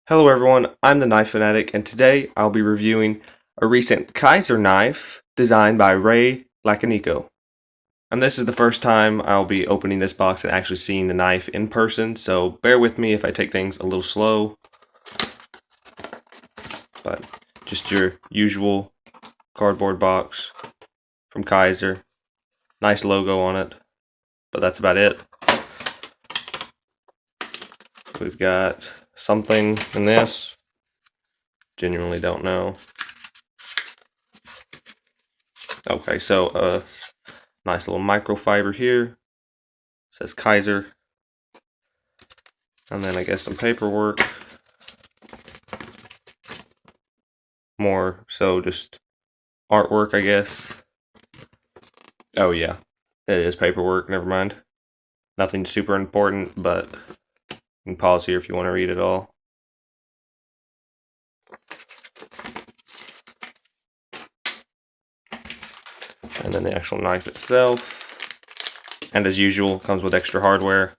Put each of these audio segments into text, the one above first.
Hello everyone, I'm the Knife Fanatic, and today I'll be reviewing a recent Kizer knife designed by Ray Lacanico. And this is the first time I'll be opening this box and actually seeing the knife in person, so bear with me if I take things a little slow. But just your usual cardboard box from Kizer. Nice logo on it, but that's about it. We've got something in this. Genuinely don't know. Okay, so nice little microfiber here. It says Kizer. And then I guess some paperwork. More so just artwork, I guess. Oh yeah, it is paperwork, never mind. Nothing super important, but you can pause here if you want to read it all. And then the actual knife itself. And as usual, comes with extra hardware.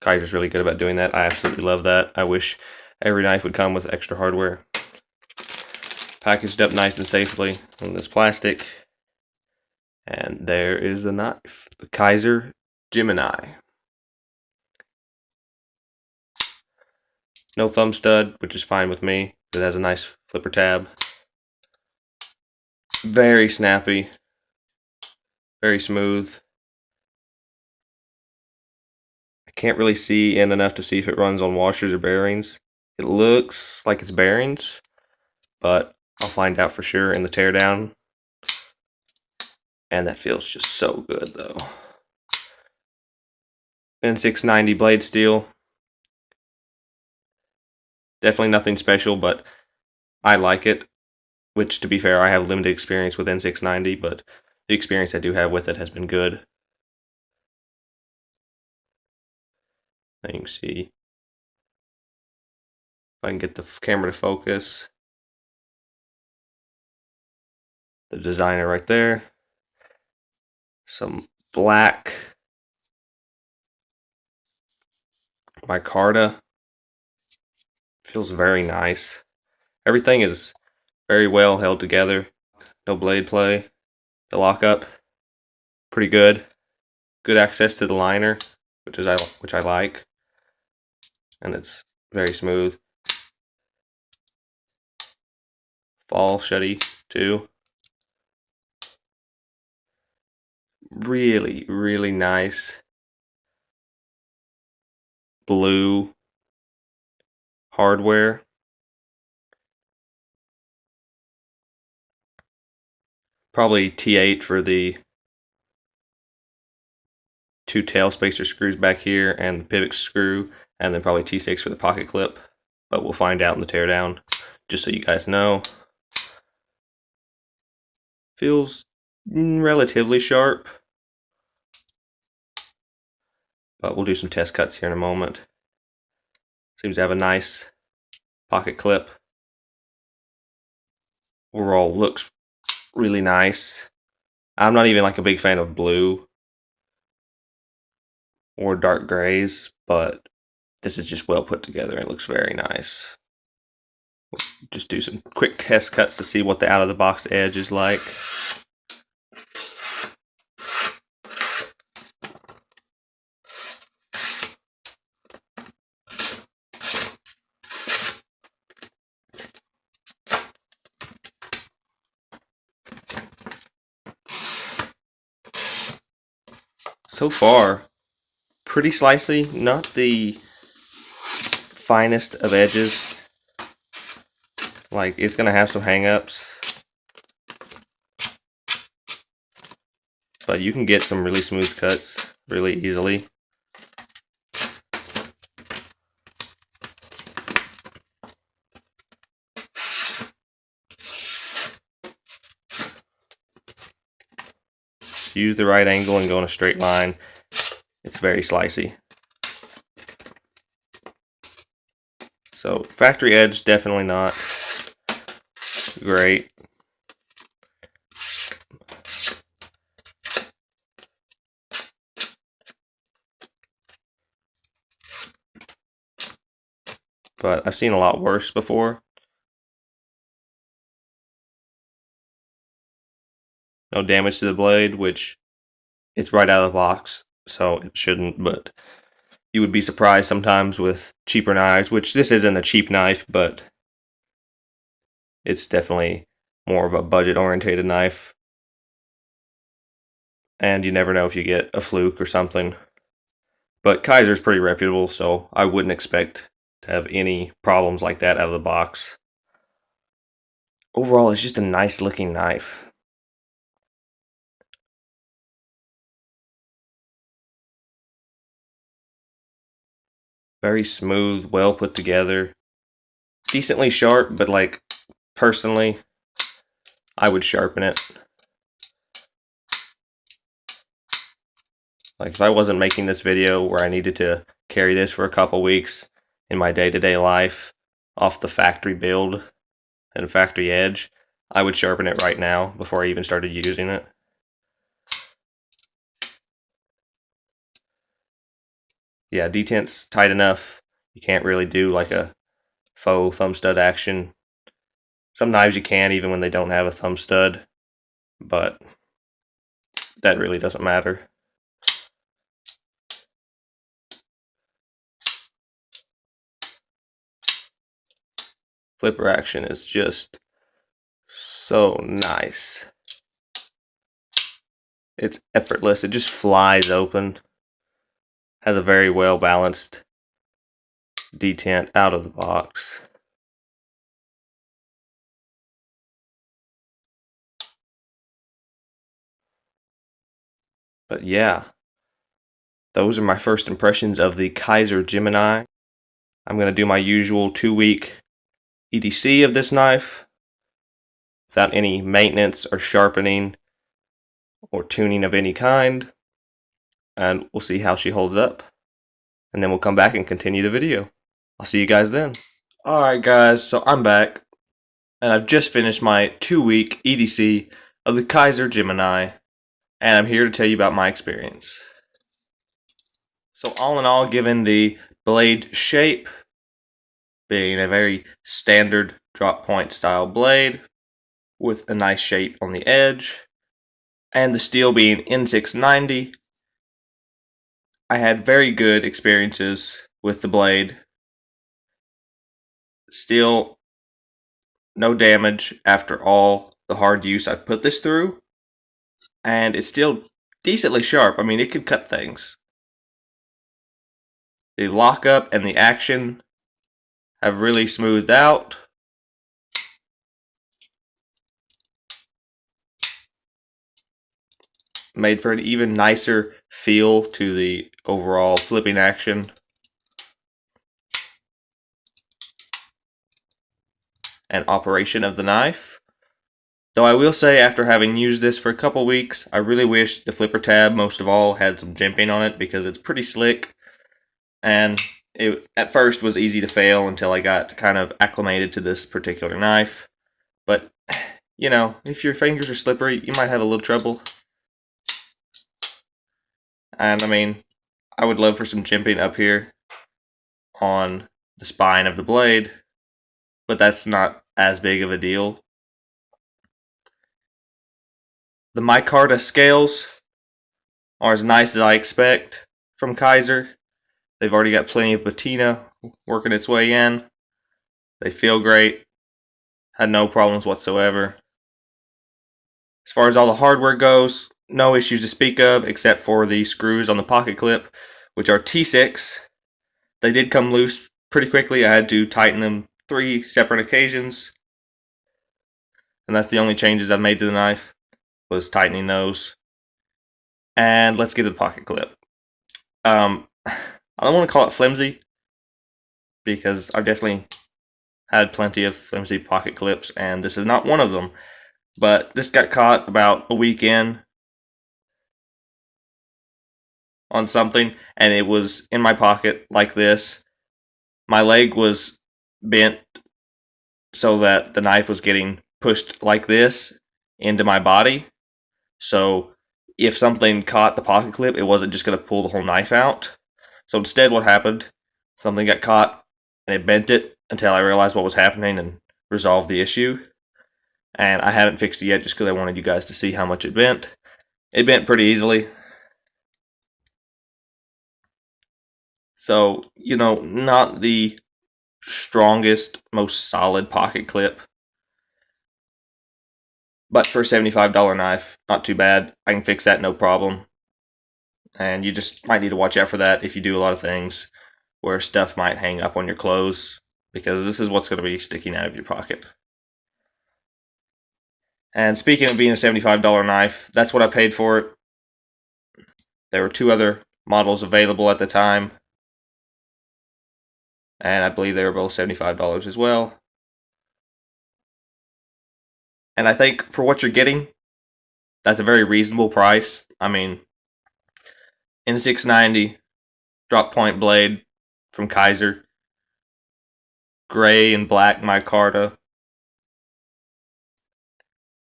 Kizer's really good about doing that. I absolutely love that. I wish every knife would come with extra hardware. Packaged up nice and safely in this plastic. And there is the knife, the Kizer Gemini. No thumb stud, which is fine with me. It has a nice flipper tab. Very snappy. Very smooth. I can't really see in enough to see if it runs on washers or bearings. It looks like it's bearings, but I'll find out for sure in the teardown. And that feels just so good though. N690 blade steel. Definitely nothing special, but I like it. Which, to be fair, I have limited experience with N690, but the experience I do have with it has been good. You can see if I can get the camera to focus. The designer right there. Some black micarta. Feels very nice. Everything is very well held together. No blade play. The lockup, pretty good. Good access to the liner, which I like. And it's very smooth. Fall shutty too. Really, really nice blue hardware. Probably T8 for the two tail spacer screws back here and the pivot screw, and then probably T6 for the pocket clip. But we'll find out in the teardown, just so you guys know. Feels relatively sharp, but we'll do some test cuts here in a moment. Seems to have a nice pocket clip. Overall looks really nice. I'm not even like a big fan of blue or dark grays, but this is just well put together and looks very nice. We'll just do some quick test cuts to see what the out of the box edge is like. So far, pretty slicey, not the finest of edges. Like, it's gonna have some hang-ups, but you can get some really smooth cuts really easily. Use the right angle and go in a straight line. It's very slicey. So factory edge, definitely not great. but I've seen a lot worse before. No damage to the blade, which it's right out of the box, so it shouldn't, but you would be surprised sometimes with cheaper knives, which this isn't a cheap knife, but it's definitely more of a budget-oriented knife. And you never know if you get a fluke or something. But Kizer's pretty reputable, so I wouldn't expect to have any problems like that out of the box. Overall, it's just a nice looking knife. Very smooth, well put together. Decently sharp, but like, personally, I would sharpen it. Like, if I wasn't making this video where I needed to carry this for a couple weeks in my day-to-day life off the factory build and factory edge, I would sharpen it right now before I even started using it. Yeah, detent's tight enough. You can't really do like a faux thumb stud action. Some knives you can even when they don't have a thumb stud, but that really doesn't matter. Flipper action is just so nice. It's effortless. It just flies open. Has a very well balanced detent out of the box. But yeah, those are my first impressions of the Kizer Gemini. I'm going to do my usual 2-week EDC of this knife without any maintenance or sharpening or tuning of any kind, and we'll see how she holds up, and then we'll come back and continue the video. I'll see you guys then. Alright guys, so I'm back, and I've just finished my 2-week EDC of the Kizer Gemini, and I'm here to tell you about my experience. So all in all, given the blade shape being a very standard drop point style blade with a nice shape on the edge, and the steel being N690, I had very good experiences with the blade. Still, no damage after all the hard use I've put this through, and it's still decently sharp. I mean, it could cut things. The lockup and the action have really smoothed out. Made for an even nicer feel to the overall flipping action. And operation of the knife. Though I will say, after having used this for a couple weeks, I really wish the flipper tab, most of all, had some jimping on it, because it's pretty slick. And it at first was easy to fail until I got kind of acclimated to this particular knife. But, you know, if your fingers are slippery, you might have a little trouble. And I mean, I would love for some jimping up here on the spine of the blade, but that's not as big of a deal. The micarta scales are as nice as I expect from Kizer. They've already got plenty of patina working its way in. They feel great. Had no problems whatsoever. As far as all the hardware goes, no issues to speak of except for the screws on the pocket clip, which are T6. They did come loose pretty quickly. I had to tighten them 3 separate occasions. And that's the only changes I've made to the knife, was tightening those. And let's get to the pocket clip. I don't want to call it flimsy, because I've definitely had plenty of flimsy pocket clips, and this is not one of them. But this got caught about a week in on something, and it was in my pocket like this. My leg was bent so that the knife was getting pushed like this into my body. So if something caught the pocket clip, it wasn't just going to pull the whole knife out. So instead what happened, something got caught and it bent it until I realized what was happening and resolved the issue. And I haven't fixed it yet just because I wanted you guys to see how much it bent. It bent pretty easily. So, you know, not the strongest, most solid pocket clip. But for a $75 knife, not too bad. I can fix that no problem. And you just might need to watch out for that if you do a lot of things where stuff might hang up on your clothes, because this is what's going to be sticking out of your pocket. And speaking of being a $75 knife, that's what I paid for it. There were 2 other models available at the time, and I believe they were both $75 as well. And I think for what you're getting, that's a very reasonable price. I mean, N690 drop point blade from Kizer, gray and black micarta,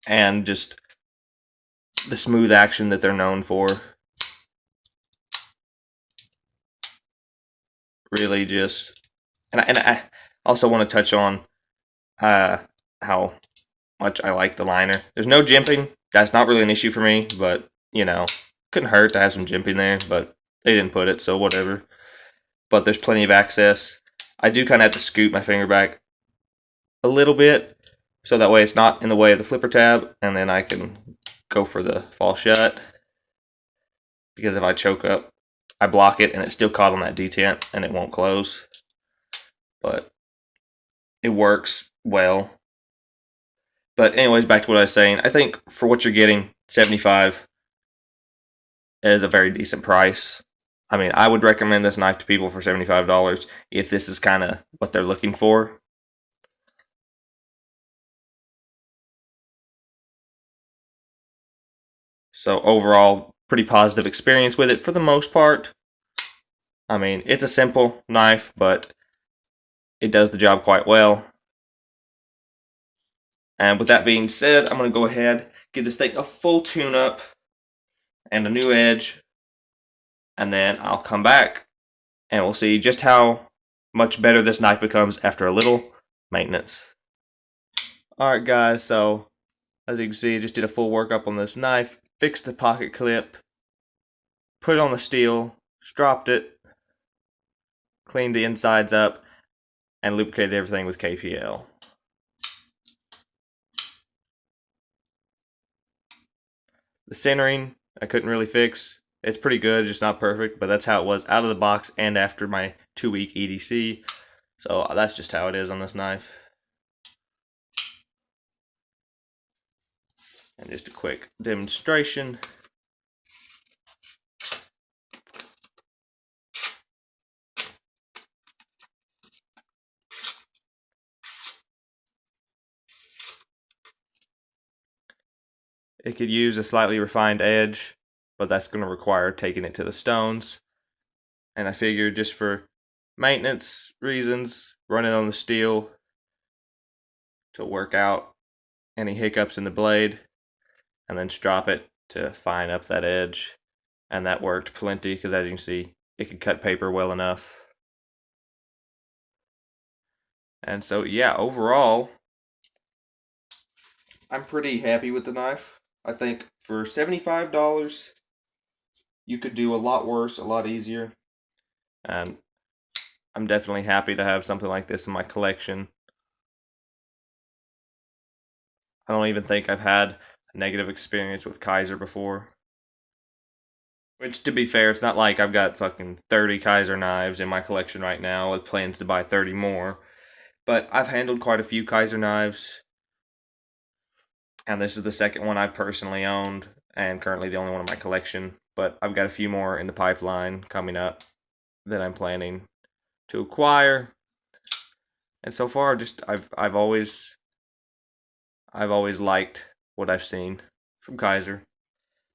and just the smooth action that they're known for. Really just, and I also want to touch on how much I like the liner. There's no jimping. That's not really an issue for me, but, you know, couldn't hurt to have some jimping there, but they didn't put it, so whatever. But there's plenty of access. I do kind of have to scoot my finger back a little bit, so that way it's not in the way of the flipper tab, and then I can go for the fall shut. Because if I choke up, I block it, and it's still caught on that detent, and it won't close. But it works well. But anyways, back to what I was saying. I think for what you're getting, $75 is a very decent price. I mean, I would recommend this knife to people for $75 if this is kind of what they're looking for. So overall, pretty positive experience with it for the most part. I mean, it's a simple knife, but it does the job quite well. And with that being said, I'm going to go ahead, give this thing a full tune-up and a new edge, and then I'll come back and we'll see just how much better this knife becomes after a little maintenance. Alright guys, so as you can see, I just did a full workup on this knife, fixed the pocket clip, put it on the steel, stropped it, cleaned the insides up, and lubricated everything with KPL. The centering, I couldn't really fix. It's pretty good, just not perfect, but that's how it was out of the box and after my 2-week EDC. So that's just how it is on this knife. And just a quick demonstration. It could use a slightly refined edge, but that's going to require taking it to the stones. And I figured just for maintenance reasons, run it on the steel to work out any hiccups in the blade, and then strop it to fine up that edge. And that worked plenty, because as you can see, it can cut paper well enough. And so yeah, overall, I'm pretty happy with the knife. I think for $75, you could do a lot worse, a lot easier. And I'm definitely happy to have something like this in my collection. I don't even think I've had a negative experience with Kizer before. Which, to be fair, it's not like I've got fucking 30 Kizer knives in my collection right now with plans to buy 30 more. But I've handled quite a few Kizer knives. And this is the second one I've personally owned, and currently the only one in my collection. But I've got a few more in the pipeline coming up that I'm planning to acquire. And so far, I've always liked what I've seen from Kizer.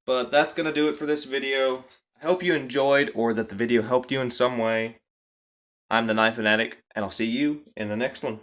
But that's gonna do it for this video. I hope you enjoyed, or that the video helped you in some way. I'm the Knife Fanatic, and I'll see you in the next one.